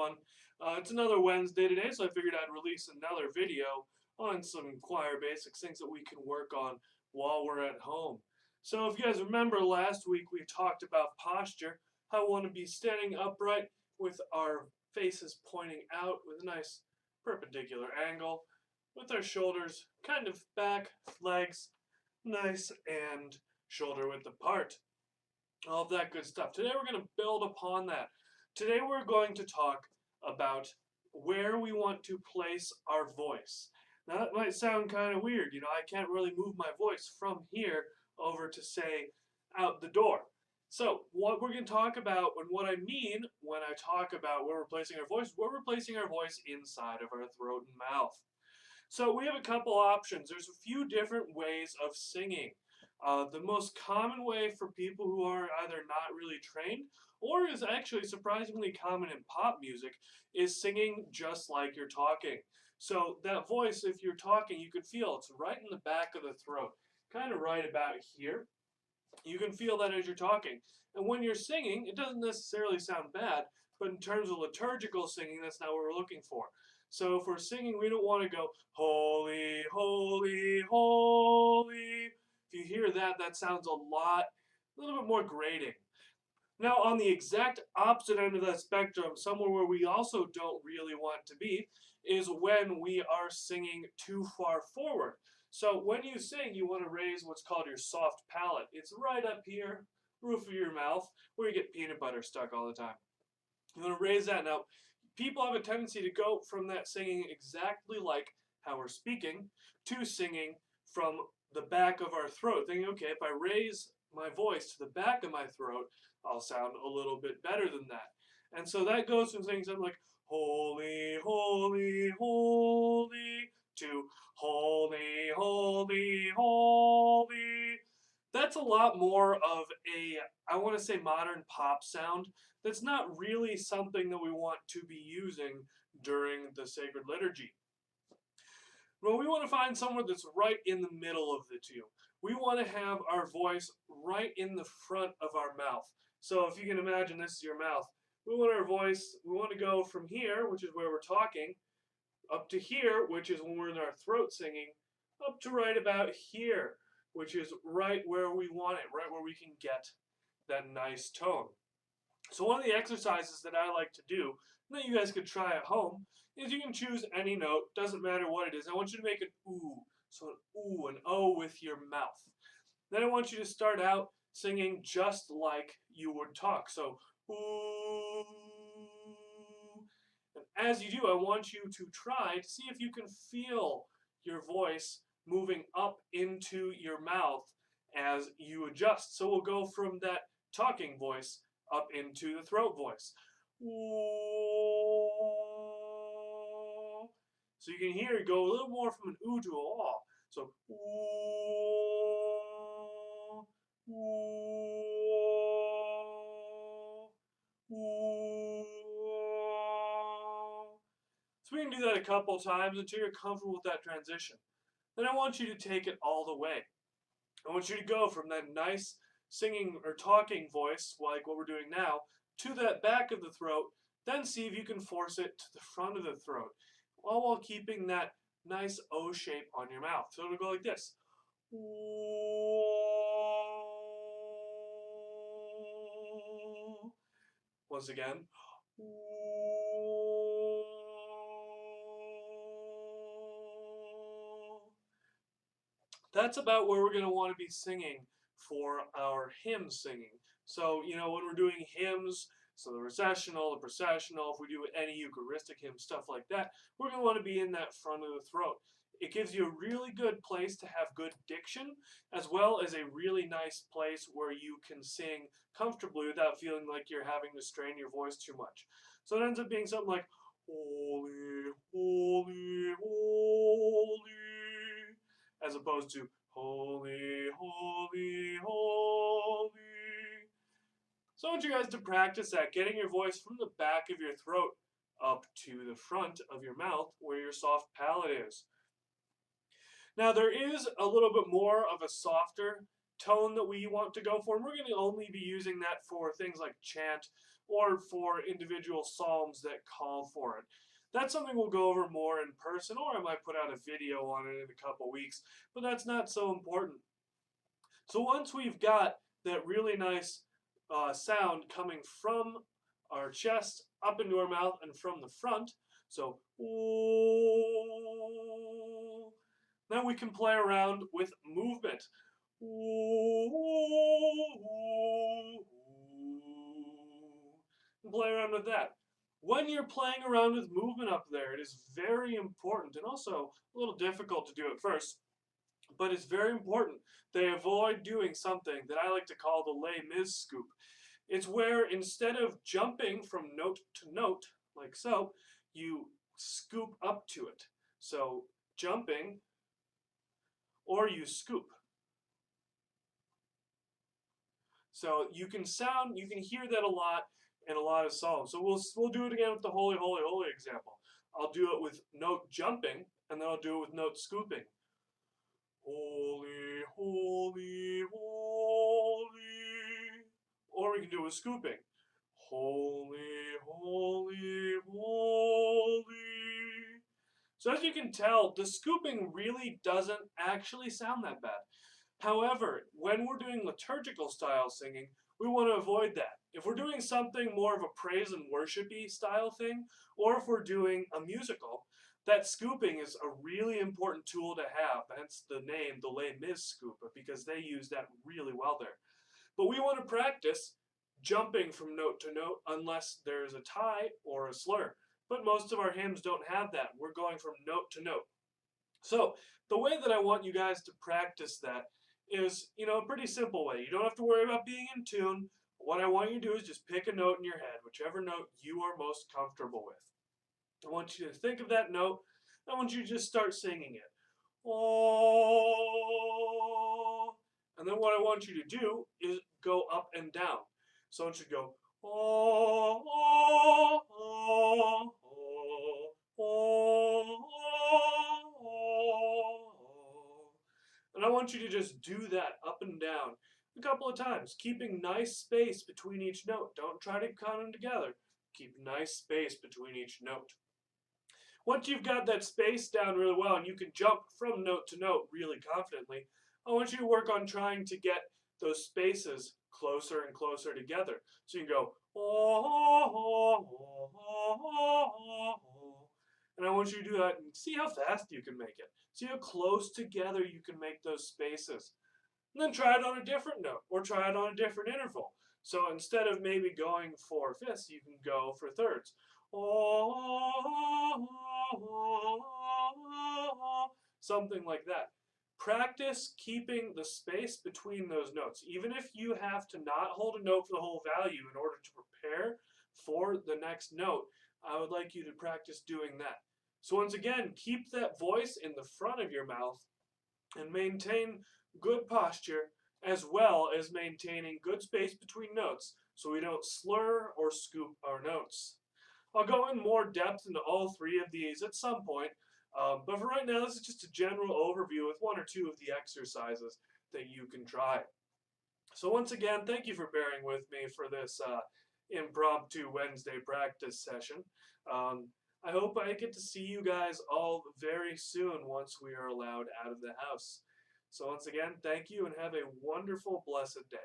everyone. It's another Wednesday today, so I figured I'd release another video on some choir basics, things that we can work on while we're at home. So if you guys remember last week we talked about posture, how we want to be standing upright with our faces pointing out with a nice perpendicular angle, with our shoulders kind of back, legs nice and shoulder width apart. All of that good stuff. Today we're going to build upon that. Today we're going to talk about where we want to place our voice. Now that might sound kind of weird. I can't really move my voice from here over to, say, out the door. So what we're going to talk about, and what I mean when I talk about where we're placing our voice, we're placing our voice inside of our throat and mouth. So we have a couple options. There's a few different ways of singing. The most common way for people who are either not really trained or is actually surprisingly common in pop music is singing just like you're talking. So that voice, if you're talking, you can feel it's right in the back of the throat, kind of right about here. You can feel that as you're talking. And when you're singing, it doesn't necessarily sound bad, but in terms of liturgical singing, that's not what we're looking for. So if we're singing, we don't want to go, holy, holy, holy. If you hear that, that sounds a little bit more grating. Now, on the exact opposite end of that spectrum, somewhere where we also don't really want to be, is when we are singing too far forward. So when you sing, you want to raise what's called your soft palate. It's right up here, roof of your mouth, where you get peanut butter stuck all the time. You want to raise that. Now, people have a tendency to go from that singing exactly like how we're speaking to singing from the back of our throat, thinking, okay, if I raise my voice to the back of my throat, I'll sound a little bit better than that. And so that goes from saying something like, holy, holy, holy, to holy, holy, holy. That's a lot more of a, I want to say, modern pop sound. That's not really something that we want to be using during the sacred liturgy. Well, we want to find somewhere that's right in the middle of the two. We want to have our voice right in the front of our mouth. So if you can imagine this is your mouth, we want our voice, we want to go from here, which is where we're talking, up to here, which is when we're in our throat singing, up to right about here, which is right where we want it, right where we can get that nice tone. So one of the exercises that I like to do, and that you guys could try at home, is you can choose any note, doesn't matter what it is. I want you to make an ooh, so an ooh, an O with your mouth. Then I want you to start out singing just like you would talk. So ooh. And as you do, I want you to try to see if you can feel your voice moving up into your mouth as you adjust. So we'll go from that talking voice up into the throat voice. So you can hear it go a little more from an ooh to a aw. So so we can do that a couple times until you're comfortable with that transition. Then I want you to take it all the way. I want you to go from that nice singing or talking voice, like what we're doing now, to that back of the throat, then see if you can force it to the front of the throat, all while keeping that nice O shape on your mouth. So it'll go like this. Once again. That's about where we're going to want to be singing for our hymn singing. So, when we're doing hymns, so the recessional, the processional, if we do any Eucharistic hymn, stuff like that, we're going to want to be in that front of the throat. It gives you a really good place to have good diction, as well as a really nice place where you can sing comfortably without feeling like you're having to strain your voice too much. So it ends up being something like, holy, holy, holy, as opposed to holy, holy, holy. So I want you guys to practice that, getting your voice from the back of your throat up to the front of your mouth where your soft palate is. Now there is a little bit more of a softer tone that we want to go for, and we're going to only be using that for things like chant or for individual psalms that call for it. That's something we'll go over more in person, or I might put out a video on it in a couple weeks, but that's not so important. So once we've got that really nice sound coming from our chest up into our mouth and from the front, so ooh, then we can play around with movement. And play around with that. When you're playing around with movement up there, it is very important and also a little difficult to do at first, but it's very important they avoid doing something that I like to call the Les Mis scoop. It's where instead of jumping from note to note, like so, you scoop up to it. So jumping, or you scoop. So you can hear that a lot in a lot of songs. So we'll do it again with the Holy, Holy, Holy example. I'll do it with note jumping, and then I'll do it with note scooping. Holy, holy, holy. Or we can do it with scooping. Holy, holy, holy. So as you can tell, the scooping really doesn't actually sound that bad. However, when we're doing liturgical style singing, we want to avoid that. If we're doing something more of a praise and worshipy style thing, or if we're doing a musical, that scooping is a really important tool to have, hence the name, the Les Mis scoop, because they use that really well there. But we want to practice jumping from note to note unless there's a tie or a slur. But most of our hymns don't have that. We're going from note to note. So the way that I want you guys to practice that is, a pretty simple way. You don't have to worry about being in tune. What I want you to do is just pick a note in your head, whichever note you are most comfortable with. I want you to think of that note. I want you to just start singing it. Oh. And then what I want you to do is go up and down. So I want you to go, oh, oh, oh, oh, oh, oh. And I want you to just do that up and down a couple of times, keeping nice space between each note. Don't try to count them together. Keep nice space between each note. Once you've got that space down really well and you can jump from note to note really confidently, I want you to work on trying to get those spaces closer and closer together. So you can go, oh, oh, oh, oh, oh, oh. And I want you to do that and see how fast you can make it. See how close together you can make those spaces. And then try it on a different note or try it on a different interval. So instead of maybe going for fifths, you can go for thirds. Something like that. Practice keeping the space between those notes. Even if you have to not hold a note for the whole value in order to prepare for the next note, I would like you to practice doing that. So once again, keep that voice in the front of your mouth and maintain good posture as well as maintaining good space between notes so we don't slur or scoop our notes. I'll go in more depth into all three of these at some point, but for right now, this is just a general overview with one or two of the exercises that you can try. So once again, thank you for bearing with me for this impromptu Wednesday practice session. I hope I get to see you guys all very soon once we are allowed out of the house. So once again, thank you and have a wonderful, blessed day.